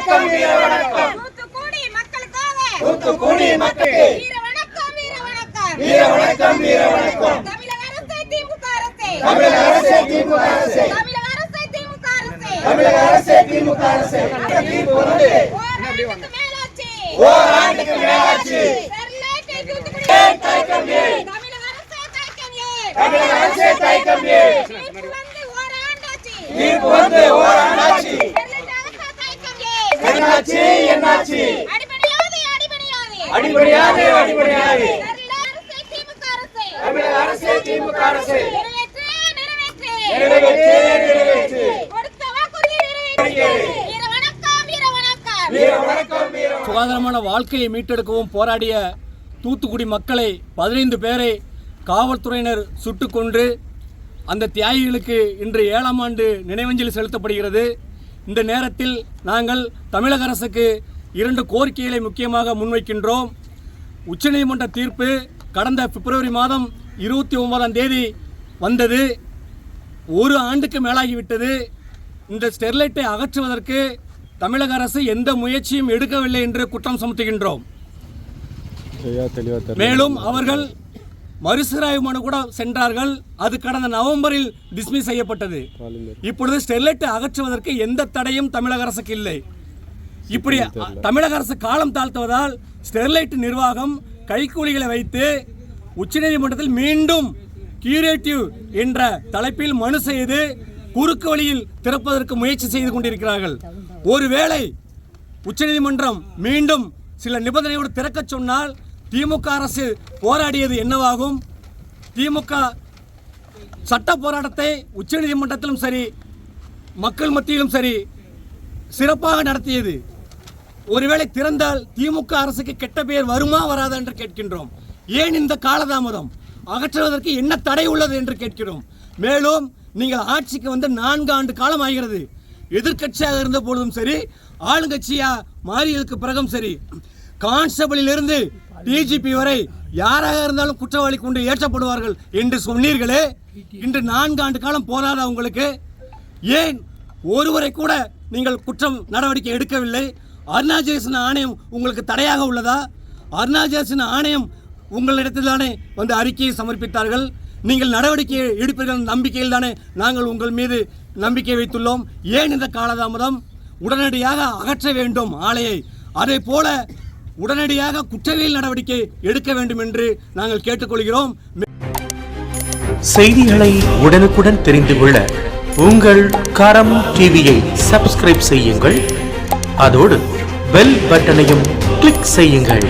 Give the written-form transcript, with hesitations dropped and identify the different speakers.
Speaker 1: வணக்கம் வீர வணக்கம்.
Speaker 2: தூத்துக்குடி மக்களுக்காக.
Speaker 1: தூத்துக்குடி மக்களுக்கு
Speaker 2: வீர வணக்கம் வீர வணக்கம்.
Speaker 1: வீர வணக்கம் வீர வணக்கம்.
Speaker 2: தமிழக அரசே திமுக அரசே.
Speaker 1: தமிழக அரசே திமுக அரசே.
Speaker 2: தமிழக அரசே திமுக அரசே.
Speaker 1: தமிழக அரசே திமுக அரசே. தீர்ப்பு வந்து
Speaker 2: ஓராண்டுக்கு மேலாச்சு.
Speaker 1: ஓராண்டுக்கு மேலாச்சு.
Speaker 2: ஸ்டெர்லைட்டை தூத்துக்குடி
Speaker 1: தயக்கம் ஏன்?
Speaker 2: தமிழக அரசே தயக்கம் ஏன்?
Speaker 1: தமிழக அரசே தயக்கம் ஏன்?
Speaker 2: தீர்ப்பு வந்து ஓராண்டாச்சு.
Speaker 1: தீர்ப்பு வந்து ஓராண்டாச்சு.
Speaker 2: ஸ்டெர்லைட் அரசே தயக்கம் ஏன்?
Speaker 1: என்னாச்சு என்னாச்சு?
Speaker 2: அடிபணியாது அடிபணியாது.
Speaker 1: அடிபடியாது அடிபடியாது.
Speaker 2: ஸ்டெர்லைட் அரசே திமுக அரசே.
Speaker 1: தமிழக அரசே திமுக அரசே.
Speaker 2: நிறைவேற்று நிறைவேற்று.
Speaker 1: நிறைவேற்று நிறைவேற்று.
Speaker 2: கொடுத்த வாக்குறுதியை நிறைவேற்று. வீர வணக்கம் வீர வணக்கம்.
Speaker 1: வீர வணக்கம் வீர வணக்கம்.
Speaker 3: சுகாதாரமான வாழ்க்கையை மீட்டெடுக்கவும் போராடிய தூத்துக்குடி மக்களை 15 பேரை காவல்துறையினர் சுட்டுக் கொன்று அந்த தியாகிகளுக்கு இன்று 7ஆம் ஆண்டு நினைவஞ்சலி செலுத்தப்படுகிறது. இந்த நேரத்தில் நாங்கள் தமிழக அரசுக்கு 2 கோரிக்கைகளை முக்கியமாக முன்வைக்கின்றோம். உச்சநீதிமன்ற தீர்ப்பு கடந்த பிப்ரவரி மாதம் 29ஆம் தேதி வந்தது. 1 ஆண்டுக்கு மேலாகிவிட்டது. இந்த ஸ்டெர்லைட்டை அகற்றுவதற்கு தமிழக அரசு எந்த முயற்சியும் எடுக்கவில்லை என்று குற்றம் சுமத்துகின்றோம். மேலும் அவர்கள் மறுசீராய்வு மனு கூட சென்றார்கள். அது கடந்த நவம்பரில் டிஸ்மிஸ் செய்யப்பட்டது. இப்பொழுது ஸ்டெர்லைட்டை அகற்றுவதற்கு எந்த தடையும் தமிழக அரசுக்கு இல்லை. இப்படி தமிழக அரசு காலம் தாழ்த்துவதால் ஸ்டெர்லைட் நிர்வாகம் கைக்கூலிகளை வைத்து உச்சநீதிமன்றத்தில் மீண்டும் கியூரேட்டிவ் என்ற தலைப்பில் மனு செய்து குறுக்கு வழியில் திறப்பதற்கு முயற்சி செய்து கொண்டிருக்கிறார்கள். ஒருவேளை உச்சநீதிமன்றம் மீண்டும் சில நிபந்தனையோடு திறக்க சொன்னால் திமுக அரசு போராடியது என்னவாகும்? திமுக சட்ட போராட்டத்தை உச்சநீதிமன்றத்திலும் சரி மக்கள் மத்தியிலும் சரி சிறப்பாக நடத்தியது. ஒருவேளை திறந்தால் திமுக அரசுக்கு கெட்ட பெயர் வருமா வராதா என்று கேட்கின்றோம். ஏன் இந்த காலதாமதம்? அகற்றுவதற்கு என்ன தடை உள்ளது என்று கேட்கிறோம். மேலும் நீங்கள் ஆட்சிக்கு வந்து 4 ஆண்டு காலம் ஆகிறது. எதிர்கட்சியாக இருந்த பொழுதும் சரி ஆளுங்கட்சியா மாறியதுக்கு பிறகும் சரி கான்ஸ்டபிளிலிருந்து டிஜிபி வரை யாராக இருந்தாலும் குற்றவாளி கொண்டு ஏற்றப்படுவார்கள் என்று சொன்னீர்களே, இன்று 4 ஆண்டு காலம் போராட உங்களுக்கு ஏன் ஒருவரை கூட நீங்கள் குற்றம் நடவடிக்கை எடுக்கவில்லை? அருணாச்சலேசன் ஆணையம் உங்களுக்கு தடையாக உள்ளதா? அருணாச்சலேசன் ஆணையம் உங்களிடத்தில் தானே வந்து அறிக்கையை சமர்ப்பித்தார்கள். நீங்கள் நடவடிக்கை எடுப்பீர்கள் நம்பிக்கையில் தானே நாங்கள் உங்கள் மீது நம்பிக்கை வைத்துள்ளோம். ஏன் இந்த காலதாமதம்? உடனடியாக அகற்ற வேண்டும் ஆலையை. அதே போல உடனடியாக குற்றவியல் நடவடிக்கை எடுக்க வேண்டும் என்று நாங்கள் கேட்டுக்கொள்கிறோம்.
Speaker 4: செய்திகளை உடனுக்குடன் தெரிந்து கொள்ள உங்கள் கரம் டிவியை சப்ஸ்கிரைப் செய்யுங்கள். அதோடு பெல் பட்டனையும் கிளிக் செய்யுங்கள்.